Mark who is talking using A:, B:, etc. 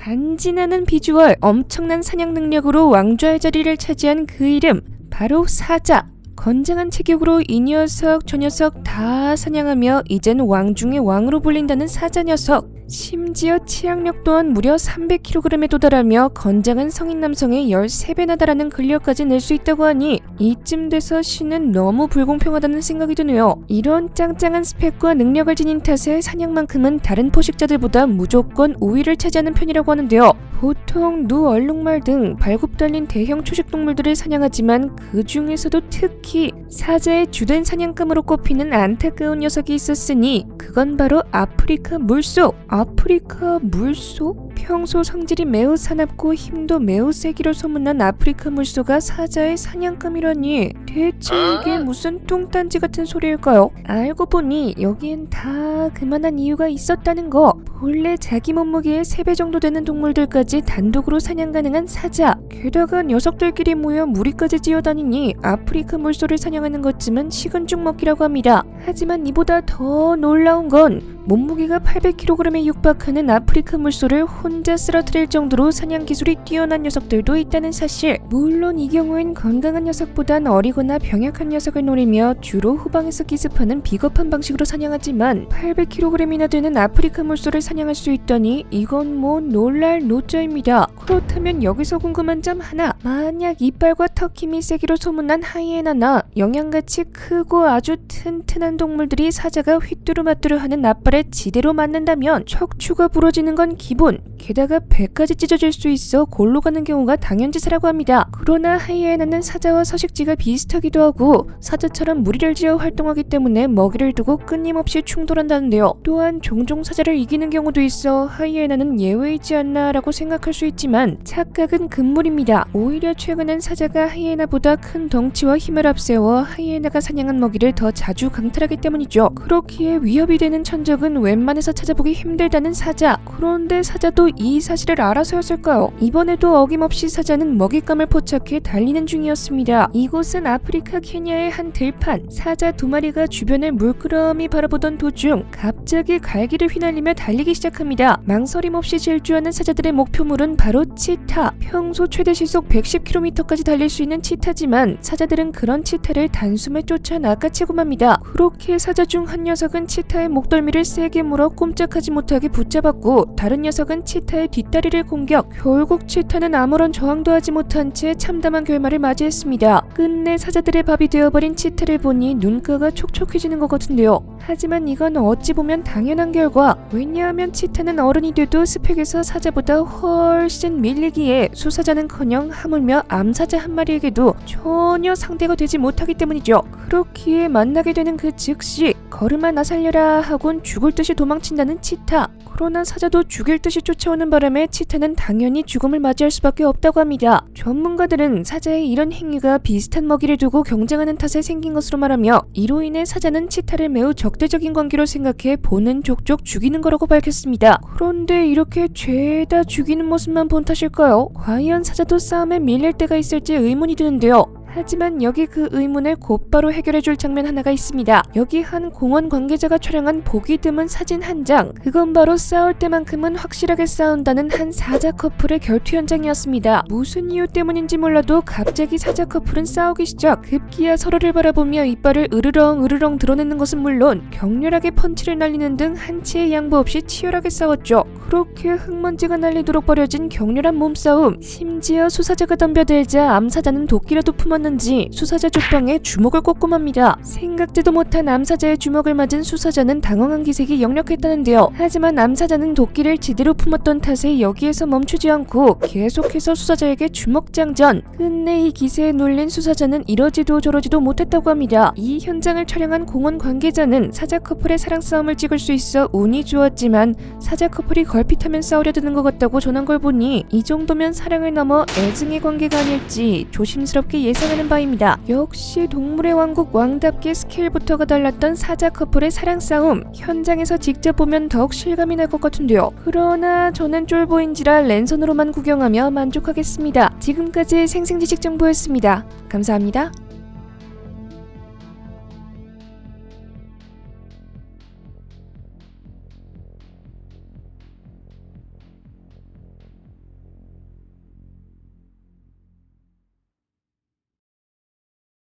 A: 간지나는 비주얼, 엄청난 사냥 능력으로 왕좌의 자리를 차지한 그 이름 바로 사자. 건장한 체격으로 이 녀석 저 녀석 다 사냥하며 이젠 왕 중의 왕으로 불린다는 사자 녀석. 심지어 치악력 또한 무려 300kg에 도달하며 건장한 성인 남성의 13배나 달하는 근력까지 낼 수 있다고 하니 이쯤 돼서 신은 너무 불공평하다는 생각이 드네요. 이런 짱짱한 스펙과 능력을 지닌 탓에 사냥만큼은 다른 포식자들보다 무조건 우위를 차지하는 편이라고 하는데요. 보통 누, 얼룩말 등 발굽 달린 대형 초식동물들을 사냥하지만 그 중에서도 특히 사자의 주된 사냥감으로 꼽히는 안타까운 녀석이 있었으니 그건 바로 아프리카 물소. 아프리카 물소? 평소 성질이 매우 사납고 힘도 매우 세기로 소문난 아프리카 물소가 사자의 사냥감이라니 대체 이게 무슨 뚱딴지 같은 소리일까요? 알고 보니 여기엔 다 그만한 이유가 있었다는 거. 본래 자기 몸무게의 3배 정도 되는 동물들까지 단독으로 사냥 가능한 사자. 게다가 녀석들끼리 모여 무리까지 지어다니니 아프리카 물소를 사냥하는 것쯤은 식은 죽 먹기라고 합니다. 하지만 이보다 더 놀라운 건 몸무게가 800kg에 육박하는 아프리카 물소를 혼자 쓰러뜨릴 정도로 사냥 기술이 뛰어난 녀석들도 있다는 사실. 물론 이 경우엔 건강한 녀석보단 어리거나 병약한 녀석을 노리며 주로 후방에서 기습하는 비겁한 방식으로 사냥하지만 800kg이나 되는 아프리카 물소를 사냥할 수 있다니 이건 뭐 놀랄 노자입니다. 그렇다면 여기서 궁금한 점 하나. 만약 이빨과 턱 힘이 세기로 소문난 하이에나나 영양같이 크고 아주 튼튼한 동물들이 사자가 휘뚜루마뚜루 하는 앞발에 지대로 맞는다면 척추가 부러지는 건 기본, 게다가 배까지 찢어질 수 있어 골로 가는 경우가 당연지사라고 합니다. 그러나 하이에나는 사자와 서식지가 비슷하기도 하고 사자처럼 무리를 지어 활동하기 때문에 먹이를 두고 끊임없이 충돌한다는데요. 또한 종종 사자를 이기는 경우도 있어 하이에나는 예외이지 않나 라고 생각할 수 있지만 착각은 금물입니다. 오히려 최근엔 사자가 하이에나보다 큰 덩치와 힘을 앞세워 하이에나가 사냥한 먹이를 더 자주 강탈하기 때문이죠. 그렇기에 위협이 되는 천적은 웬만해서 찾아보기 힘들다는 사자. 그런데 사자도 이 사실을 알아서였을까요? 이번에도 어김없이 사자는 먹잇감을 포착해 달리는 중이었습니다. 이곳은 아프리카 케냐의 한 들판. 사자 2마리가 주변을 물끄러미 바라보던 도중 갑자기 갈기를 휘날리며 달리기 시작합니다. 망설임 없이 질주하는 사자들의 목표물은 바로 치타. 평소 최대 시속 110km까지 달릴 수 있는 치타지만 사자들은 그런 치타를 단숨에 쫓아 낚아채고 맙니다. 그렇게 사자 중 한 녀석은 치타의 목덜미를 세게 물어 꼼짝하지 못하게 붙잡았고 다른 녀석은 치타의 뒷다리를 공격. 결국 치타는 아무런 저항도 하지 못한 채 참담한 결말을 맞이했습니다. 끝내 사자들의 밥이 되어버린 치타를 보니 눈가가 촉촉해지는 것 같은데요. 하지만 이건 어찌 보면 당연한 결과. 왜냐하면 치타는 어른이 돼도 스펙에서 사자보다 훨씬 밀리기에 수사자는커녕 하물며 암사자 한 마리에게도 전혀 상대가 되지 못하기 때문이죠. 그렇기에 만나게 되는 그 즉시 걸음아 나 살려라 하곤 죽을 듯이 도망친다는 치타. 그러나 사자도 죽일 듯이 쫓아오는 바람에 치타는 당연히 죽음을 맞이할 수밖에 없다고 합니다. 전문가들은 사자의 이런 행위가 비슷한 먹이를 두고 경쟁하는 탓에 생긴 것으로 말하며 이로 인해 사자는 치타를 매우 적대적인 관계로 생각해 보는 족족 죽이는 거라고 밝혔습니다. 그런데 이렇게 죄다 죽이는 모습만 본 탓일까요? 과연 사자도 싸움에 밀릴 때가 있을지 의문이 드는데요. 하지만 여기 그 의문을 곧바로 해결해줄 장면 하나가 있습니다. 여기 한 공원 관계자가 촬영한 보기 드문 사진 한 장. 그건 바로 싸울 때만큼은 확실하게 싸운다는 한 사자 커플의 결투 현장이었습니다. 무슨 이유 때문인지 몰라도 갑자기 사자 커플은 싸우기 시작. 급기야 서로를 바라보며 이빨을 으르렁 드러내는 것은 물론 격렬하게 펀치를 날리는 등 한치의 양보 없이 치열하게 싸웠죠. 그렇게 흙먼지가 날리도록 벌여진 격렬한 몸싸움. 심지어 수사자가 덤벼들자 암사자는 도끼라도 품었는지 수사자 족방에 주먹을 꽂고맙니다. 생각지도 못한 암사자의 주먹을 맞은 수사자는 당황한 기색이 역력했다는데요. 하지만 암사자는 도끼를 지대로 품었던 탓에 여기에서 멈추지 않고 계속해서 수사자에게 주먹장전. 끝내 이 기세에 놀린 수사자는 이러지도 저러지도 못했다고 합니다. 이 현장을 촬영한 공원 관계자는 사자 커플의 사랑 싸움을 찍을 수 있어 운이 좋았지만 사자 커플이 걸핏하면 싸우려 드는 것 같다고 전한 걸 보니 이 정도면 사랑을 넘어 애증의 관계가 아닐지 조심스럽게 예상하는 바입니다. 역시 동물의 왕국 왕답게 스케일부터가 달랐던 사자 커플의 사랑 싸움. 현장에서 직접 보면 더욱 실감이 날 것 같은데요. 그러나 저는 쫄보인지라 랜선으로만 구경하며 만족하겠습니다. 지금까지 생생지식 정보였습니다. 감사합니다.